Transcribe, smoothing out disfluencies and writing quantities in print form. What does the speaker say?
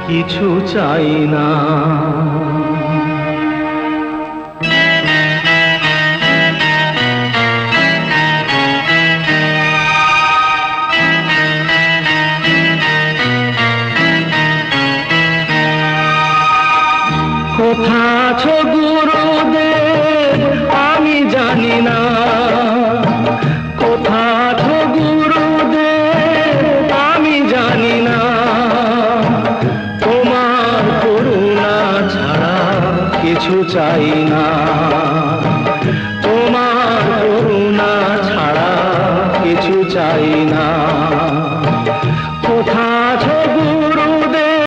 কিছু চাই না। কোথা আছো গুরুদেব আমি জানি না, কোথা আছো গুরুদেব আমি জানি না, তোমার করুণা ছাড়া কিছু চাই না।